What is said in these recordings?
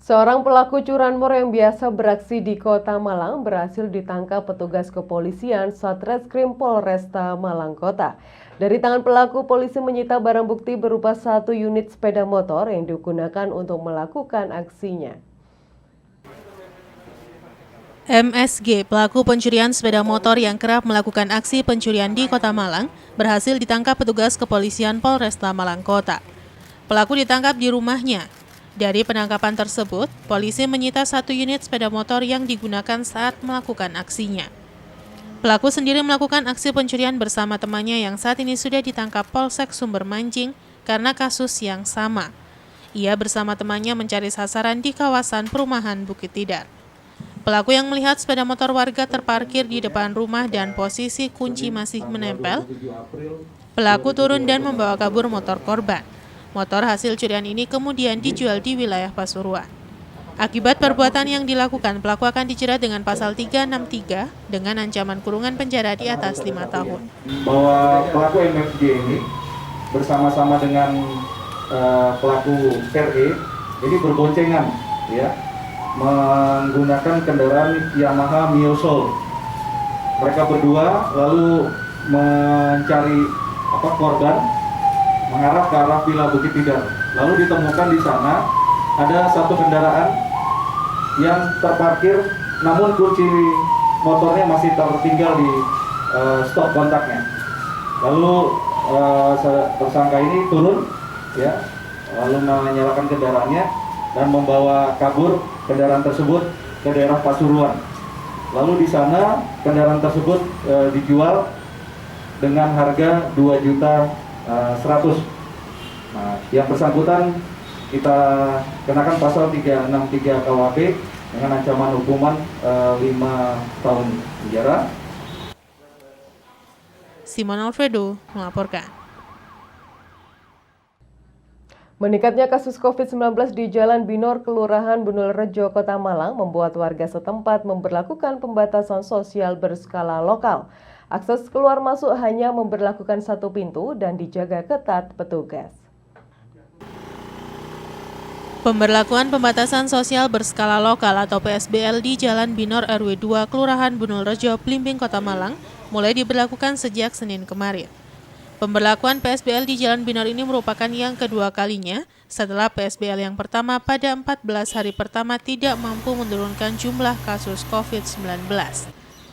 Seorang pelaku curanmor yang biasa beraksi di Kota Malang berhasil ditangkap petugas kepolisian Satreskrim Polresta Malang Kota. Dari tangan pelaku, polisi menyita barang bukti berupa 1 unit sepeda motor yang digunakan untuk melakukan aksinya. MSG, pelaku pencurian sepeda motor yang kerap melakukan aksi pencurian di Kota Malang, berhasil ditangkap petugas kepolisian Polresta Malang Kota. Pelaku ditangkap di rumahnya. Dari penangkapan tersebut, polisi menyita 1 unit sepeda motor yang digunakan saat melakukan aksinya. Pelaku sendiri melakukan aksi pencurian bersama temannya yang saat ini sudah ditangkap Polsek Sumber Mancing karena kasus yang sama. Ia bersama temannya mencari sasaran di kawasan perumahan Bukit Tidar. Pelaku yang melihat sepeda motor warga terparkir di depan rumah dan posisi kunci masih menempel, pelaku turun dan membawa kabur motor korban. Motor hasil curian ini kemudian dijual di wilayah Pasuruan. Akibat perbuatan yang dilakukan, pelaku akan dijerat dengan pasal 363 dengan ancaman kurungan penjara di atas 5 tahun. Bahwa pelaku MFG ini bersama-sama dengan pelaku RE ini berboncengan, ya, menggunakan kendaraan Yamaha Mio Soul. Mereka berdua lalu mencari korban mengarah ke arah Villa Bukit Tidar. Lalu ditemukan di sana ada satu kendaraan yang terparkir, namun kunci motornya masih tertinggal di stop kontaknya. Lalu tersangka ini turun, ya, lalu menyalakan kendaraannya dan membawa kabur kendaraan tersebut ke daerah Pasuruan. Lalu di sana kendaraan tersebut dijual dengan harga 2.100.000. Nah, yang bersangkutan kita kenakan pasal 363 KUHP dengan ancaman hukuman 5 tahun penjara. Simon Alfredo melaporkan. Meningkatnya kasus COVID-19 di Jalan Binor, Kelurahan Bunul Rejo, Kota Malang membuat warga setempat memberlakukan pembatasan sosial berskala lokal. Akses keluar masuk hanya memberlakukan 1 pintu dan dijaga ketat petugas. Pemberlakuan pembatasan sosial berskala lokal atau PSBL di Jalan Binor RW 2 Kelurahan Bunul Rejo, Blimbing, Kota Malang mulai diberlakukan sejak Senin kemarin. Pemberlakuan PSBL di Jalan Binor ini merupakan yang kedua kalinya setelah PSBL yang pertama pada 14 hari pertama tidak mampu menurunkan jumlah kasus COVID-19.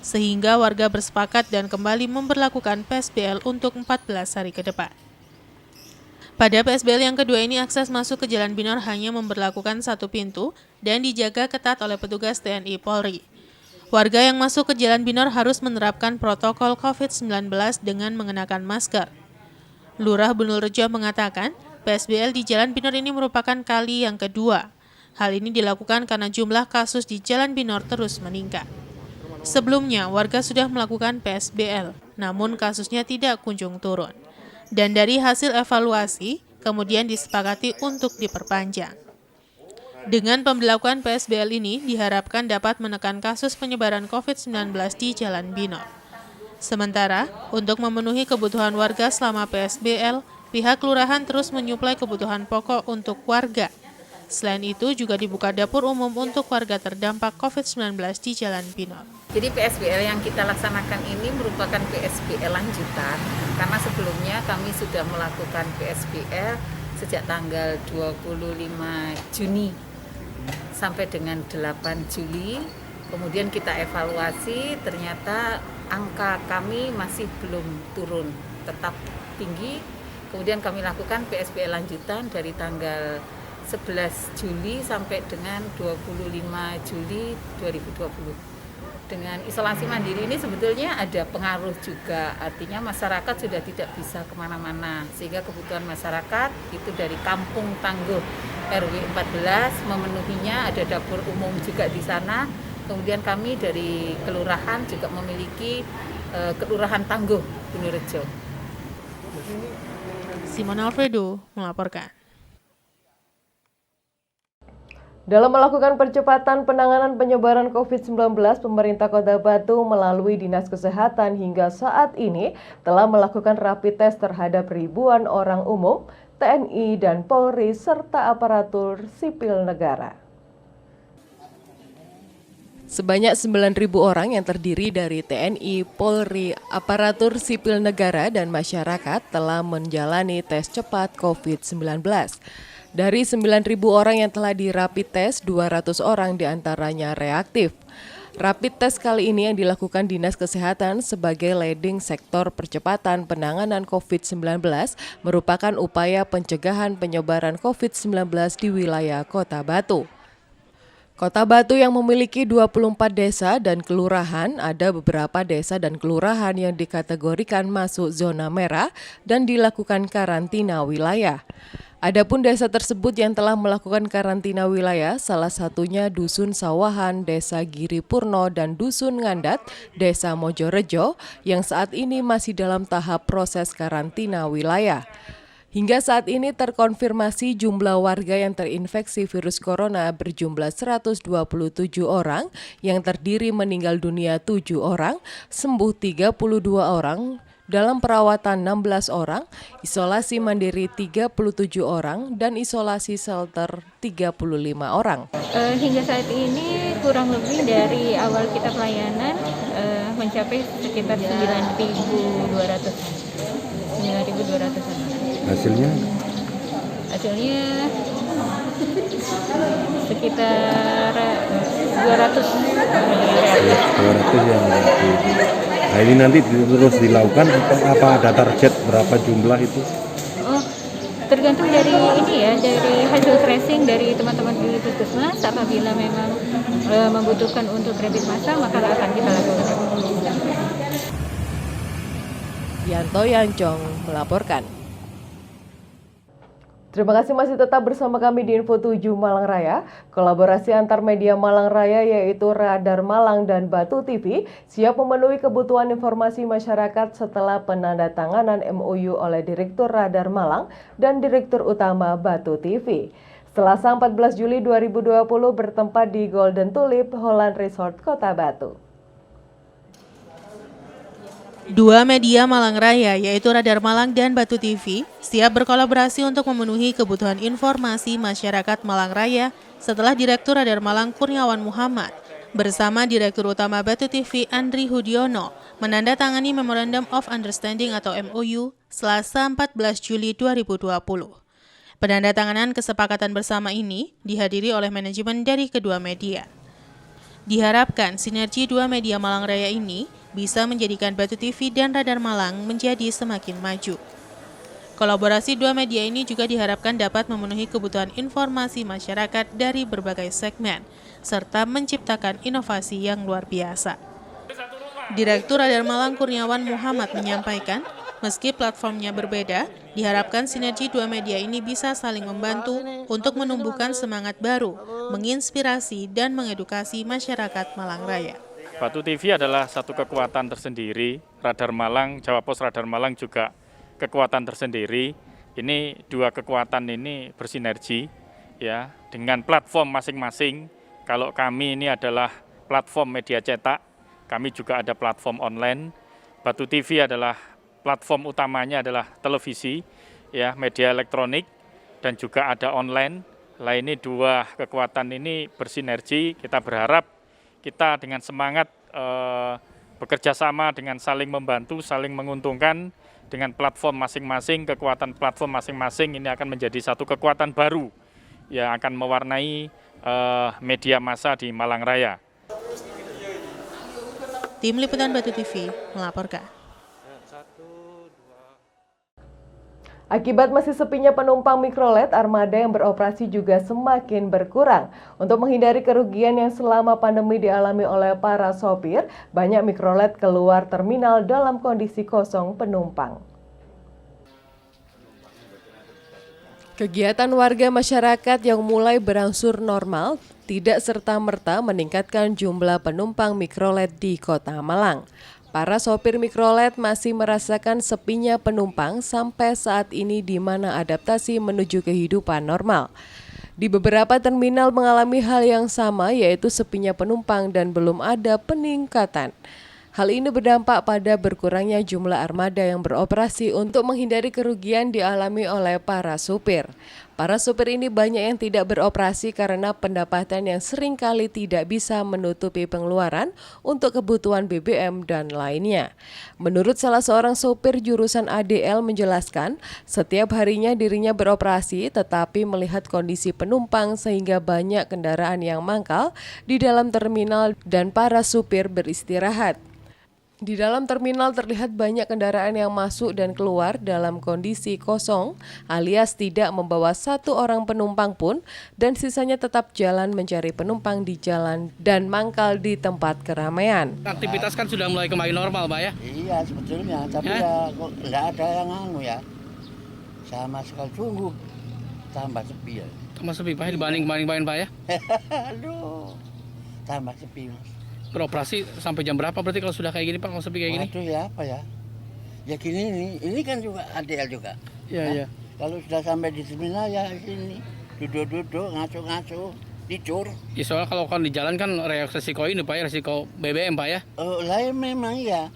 Sehingga warga bersepakat dan kembali memberlakukan PSBL untuk 14 hari ke depan. Pada PSBL yang kedua ini, akses masuk ke Jalan Binor hanya memberlakukan 1 pintu dan dijaga ketat oleh petugas TNI Polri. Warga yang masuk ke Jalan Binor harus menerapkan protokol COVID-19 dengan mengenakan masker. Lurah Bunul Rejo mengatakan, PSBL di Jalan Binor ini merupakan kali yang kedua. Hal ini dilakukan karena jumlah kasus di Jalan Binor terus meningkat. Sebelumnya, warga sudah melakukan PSBL, namun kasusnya tidak kunjung turun. Dan dari hasil evaluasi, kemudian disepakati untuk diperpanjang. Dengan pemberlakuan PSBL ini, diharapkan dapat menekan kasus penyebaran COVID-19 di Jalan Binor. Sementara, untuk memenuhi kebutuhan warga selama PSBL, pihak kelurahan terus menyuplai kebutuhan pokok untuk warga. Selain itu, juga dibuka dapur umum untuk warga terdampak COVID-19 di Jalan Binor. Jadi PSBL yang kita laksanakan ini merupakan PSBL lanjutan, karena sebelumnya kami sudah melakukan PSBL sejak tanggal 25 Juni sampai dengan 8 Juli. Kemudian kita evaluasi, ternyata angka kami masih belum turun, tetap tinggi. Kemudian kami lakukan PSBL lanjutan dari tanggal 11 Juli sampai dengan 25 Juli 2020. Dengan isolasi mandiri ini sebetulnya ada pengaruh juga, artinya masyarakat sudah tidak bisa kemana-mana, sehingga kebutuhan masyarakat itu dari Kampung Tangguh RW 14 memenuhinya, ada dapur umum juga di sana. Kemudian kami dari kelurahan juga memiliki Kelurahan Tangguh Bunul Rejo. Simon Alfredo melaporkan. Dalam melakukan percepatan penanganan penyebaran COVID-19, pemerintah Kota Batu melalui Dinas Kesehatan hingga saat ini telah melakukan rapid test terhadap ribuan orang umum, TNI dan Polri, serta aparatur sipil negara. Sebanyak 9.000 orang yang terdiri dari TNI, Polri, aparatur sipil negara, dan masyarakat telah menjalani tes cepat COVID-19. Dari 9.000 orang yang telah di rapid test, 200 orang diantaranya reaktif. Rapid test kali ini yang dilakukan Dinas Kesehatan sebagai leading sektor percepatan penanganan COVID-19 merupakan upaya pencegahan penyebaran COVID-19 di wilayah Kota Batu. Kota Batu yang memiliki 24 desa dan kelurahan, ada beberapa desa dan kelurahan yang dikategorikan masuk zona merah dan dilakukan karantina wilayah. Adapun desa tersebut yang telah melakukan karantina wilayah, salah satunya Dusun Sawahan, Desa Giri Purno, dan Dusun Ngandat, Desa Mojorejo, yang saat ini masih dalam tahap proses karantina wilayah. Hingga saat ini terkonfirmasi jumlah warga yang terinfeksi virus corona berjumlah 127 orang, yang terdiri meninggal dunia 7 orang, sembuh 32 orang, dalam perawatan 16 orang, isolasi mandiri 37 orang, dan isolasi shelter 35 orang. Hingga saat ini kurang lebih dari awal kita pelayanan mencapai sekitar 9.200. Hasilnya sekitar 200 yang reaktif. Nah ini nanti terus dilakukan apa ada target berapa jumlah itu? Tergantung dari dari hasil tracing dari teman-teman di Puskesmas. Apabila memang membutuhkan untuk rapid massal, maka akan kita lakukan. Yanto Yancong melaporkan. Terima kasih masih tetap bersama kami di Info 7 Malang Raya. Kolaborasi antar media Malang Raya yaitu Radar Malang dan Batu TV siap memenuhi kebutuhan informasi masyarakat setelah penandatanganan MOU oleh Direktur Radar Malang dan Direktur Utama Batu TV. Selasa 14 Juli 2020 bertempat di Golden Tulip Holland Resort Kota Batu. Dua media Malang Raya yaitu Radar Malang dan Batu TV siap berkolaborasi untuk memenuhi kebutuhan informasi masyarakat Malang Raya setelah Direktur Radar Malang Kurniawan Muhammad bersama Direktur Utama Batu TV Andri Hudiono menandatangani Memorandum of Understanding atau MOU Selasa 14 Juli 2020. Penandatanganan kesepakatan bersama ini dihadiri oleh manajemen dari kedua media. Diharapkan sinergi dua media Malang Raya ini bisa menjadikan Batu TV dan Radar Malang menjadi semakin maju. Kolaborasi dua media ini juga diharapkan dapat memenuhi kebutuhan informasi masyarakat dari berbagai segmen, serta menciptakan inovasi yang luar biasa. Direktur Radar Malang Kurniawan Muhammad menyampaikan, meski platformnya berbeda, diharapkan sinergi dua media ini bisa saling membantu untuk menumbuhkan semangat baru, menginspirasi dan mengedukasi masyarakat Malang Raya. Batu TV adalah satu kekuatan tersendiri, Radar Malang, Jawa Pos Radar Malang juga kekuatan tersendiri. Ini dua kekuatan ini bersinergi ya dengan platform masing-masing. Kalau kami ini adalah platform media cetak, kami juga ada platform online. Batu TV adalah platform utamanya adalah televisi, ya media elektronik dan juga ada online. Lah ini dua kekuatan ini bersinergi. Kita berharap kita dengan semangat bekerja sama dengan saling membantu, saling menguntungkan dengan platform masing-masing, kekuatan platform masing-masing ini akan menjadi satu kekuatan baru yang akan mewarnai media massa di Malang Raya. Tim Liputan Batu TV melaporkan. Akibat masih sepinya penumpang mikrolet, armada yang beroperasi juga semakin berkurang. Untuk menghindari kerugian yang selama pandemi dialami oleh para sopir, banyak mikrolet keluar terminal dalam kondisi kosong penumpang. Kegiatan warga masyarakat yang mulai berangsur normal tidak serta-merta meningkatkan jumlah penumpang mikrolet di Kota Malang. Para sopir mikrolet masih merasakan sepinya penumpang sampai saat ini di mana adaptasi menuju kehidupan normal. Di beberapa terminal mengalami hal yang sama yaitu sepinya penumpang dan belum ada peningkatan. Hal ini berdampak pada berkurangnya jumlah armada yang beroperasi untuk menghindari kerugian dialami oleh para supir. Para supir ini banyak yang tidak beroperasi karena pendapatan yang seringkali tidak bisa menutupi pengeluaran untuk kebutuhan BBM dan lainnya. Menurut salah seorang supir jurusan ADL menjelaskan, setiap harinya dirinya beroperasi tetapi melihat kondisi penumpang sehingga banyak kendaraan yang mangkal di dalam terminal dan para supir beristirahat. Di dalam terminal terlihat banyak kendaraan yang masuk dan keluar dalam kondisi kosong alias tidak membawa satu orang penumpang pun dan sisanya tetap jalan mencari penumpang di jalan dan mangkal di tempat keramaian. Aktivitas kan sudah mulai kembali normal, Pak ya? Iya sebetulnya, tapi ya kok nggak ada yang ya. Sama sekali sungguh tambah sepi ya. Tambah sepi, Pak, dibanding kemarin, Pak ya? Aduh, tambah sepi Mas. Beroperasi sampai jam berapa berarti kalau sudah kayak gini, Pak, kalau sepi kayak gini? Waduh ya apa ya? Ya gini ini kan juga ADL juga. Iya, iya. Kalau sudah sampai di terminal ya sini duduk-duduk ngaco-ngaco tidur. Ya, soalnya kalau kan di jalan kan resiko ini, Pak ya, resiko BBM, Pak ya? Lain memang ya.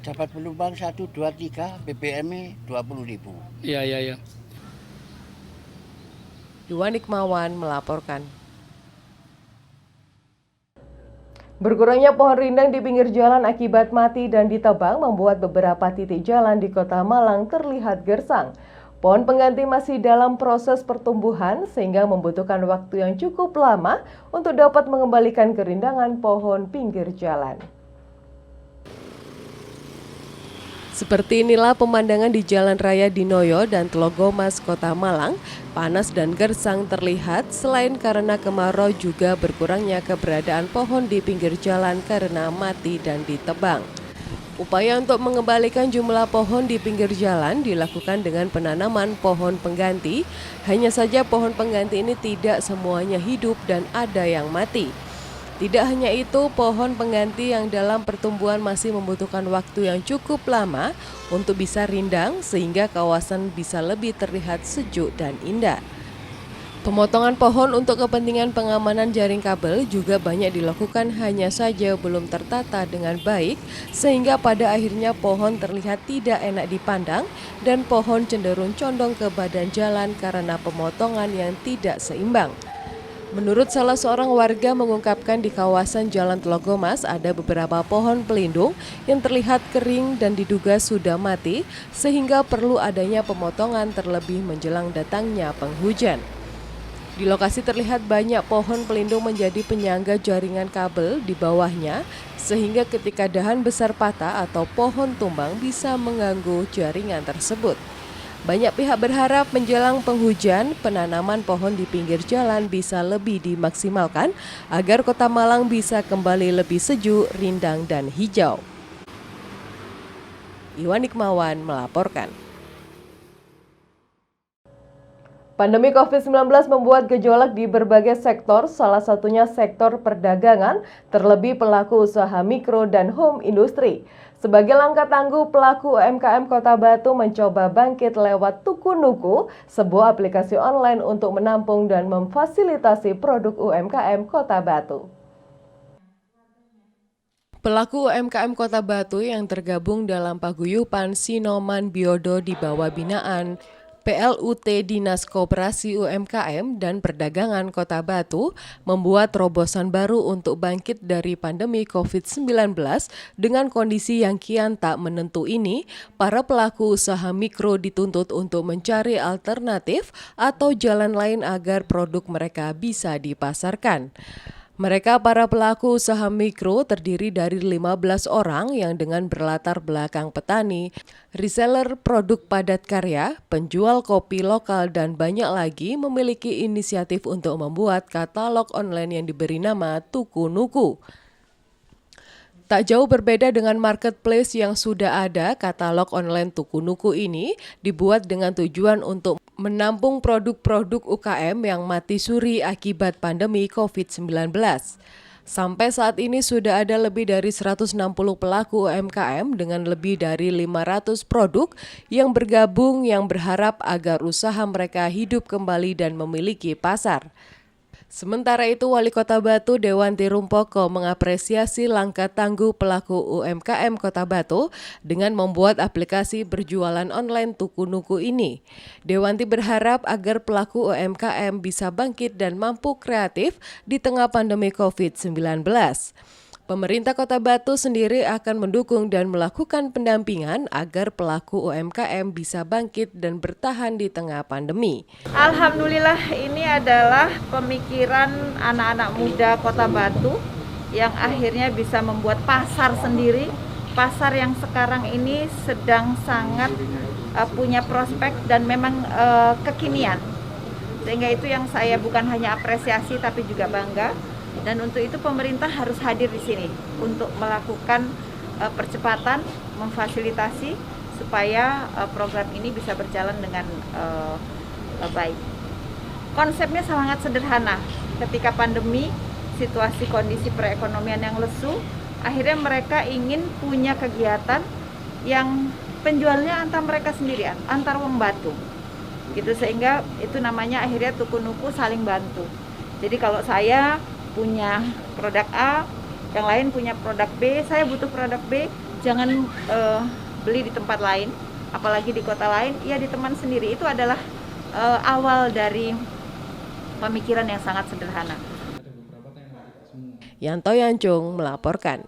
Dapat penumpang 1, 2, 3, BBM-nya 20.000. Iya, iya, iya. Iwan Nikmawan melaporkan. Berkurangnya pohon rindang di pinggir jalan akibat mati dan ditebang membuat beberapa titik jalan di Kota Malang terlihat gersang. Pohon pengganti masih dalam proses pertumbuhan sehingga membutuhkan waktu yang cukup lama untuk dapat mengembalikan kerindangan pohon pinggir jalan. Seperti inilah pemandangan di Jalan Raya Dinoyo dan Tlogomas, Kota Malang. Panas dan gersang terlihat selain karena kemarau juga berkurangnya keberadaan pohon di pinggir jalan karena mati dan ditebang. Upaya untuk mengembalikan jumlah pohon di pinggir jalan dilakukan dengan penanaman pohon pengganti. Hanya saja pohon pengganti ini tidak semuanya hidup dan ada yang mati. Tidak hanya itu, pohon pengganti yang dalam pertumbuhan masih membutuhkan waktu yang cukup lama untuk bisa rindang sehingga kawasan bisa lebih terlihat sejuk dan indah. Pemotongan pohon untuk kepentingan pengamanan jaring kabel juga banyak dilakukan, hanya saja belum tertata dengan baik sehingga pada akhirnya pohon terlihat tidak enak dipandang dan pohon cenderung condong ke badan jalan karena pemotongan yang tidak seimbang. Menurut salah seorang warga mengungkapkan di kawasan Jalan Tlogomas ada beberapa pohon pelindung yang terlihat kering dan diduga sudah mati sehingga perlu adanya pemotongan terlebih menjelang datangnya penghujan. Di lokasi terlihat banyak pohon pelindung menjadi penyangga jaringan kabel di bawahnya sehingga ketika dahan besar patah atau pohon tumbang bisa mengganggu jaringan tersebut. Banyak pihak berharap menjelang penghujan, penanaman pohon di pinggir jalan bisa lebih dimaksimalkan agar Kota Malang bisa kembali lebih sejuk, rindang, dan hijau. Iwan Nikmawan melaporkan. Pandemi COVID-19 membuat gejolak di berbagai sektor, salah satunya sektor perdagangan, terlebih pelaku usaha mikro dan home industri. Sebagai langkah tangguh, pelaku UMKM Kota Batu mencoba bangkit lewat Tuku Nuku, sebuah aplikasi online untuk menampung dan memfasilitasi produk UMKM Kota Batu. Pelaku UMKM Kota Batu yang tergabung dalam paguyuban Sinoman Biodo di bawah binaan PLUT Dinas Koperasi UMKM dan Perdagangan Kota Batu membuat terobosan baru untuk bangkit dari pandemi COVID-19 dengan kondisi yang kian tak menentu ini. Para pelaku usaha mikro dituntut untuk mencari alternatif atau jalan lain agar produk mereka bisa dipasarkan. Mereka para pelaku usaha mikro terdiri dari 15 orang yang dengan berlatar belakang petani, reseller produk padat karya, penjual kopi lokal dan banyak lagi memiliki inisiatif untuk membuat katalog online yang diberi nama Tuku Nuku. Tak jauh berbeda dengan marketplace yang sudah ada, katalog online Tuku Nuku ini dibuat dengan tujuan untuk menampung produk-produk UKM yang mati suri akibat pandemi COVID-19. Sampai saat ini sudah ada lebih dari 160 pelaku UMKM dengan lebih dari 500 produk yang bergabung yang berharap agar usaha mereka hidup kembali dan memiliki pasar. Sementara itu, Wali Kota Batu Dewanti Rumpoko mengapresiasi langkah tangguh pelaku UMKM Kota Batu dengan membuat aplikasi berjualan online tuku-nuku ini. Dewanti berharap agar pelaku UMKM bisa bangkit dan mampu kreatif di tengah pandemi COVID-19. Pemerintah Kota Batu sendiri akan mendukung dan melakukan pendampingan agar pelaku UMKM bisa bangkit dan bertahan di tengah pandemi. Alhamdulillah, ini adalah pemikiran anak-anak muda Kota Batu yang akhirnya bisa membuat pasar sendiri, pasar yang sekarang ini sedang sangat punya prospek dan memang kekinian. Sehingga itu yang saya bukan hanya apresiasi tapi juga bangga. Dan untuk itu pemerintah harus hadir di sini untuk melakukan percepatan, memfasilitasi supaya program ini bisa berjalan dengan baik. Konsepnya sangat sederhana. Ketika pandemi, situasi kondisi perekonomian yang lesu, akhirnya mereka ingin punya kegiatan yang penjualnya antar mereka sendirian, antar wong Batu. Gitu, sehingga itu namanya akhirnya tuku-nuku saling bantu. Jadi kalau saya punya produk A, yang lain punya produk B, saya butuh produk B, jangan beli di tempat lain, apalagi di kota lain, ya di teman sendiri. Itu adalah awal dari pemikiran yang sangat sederhana. Yanto Yancung melaporkan.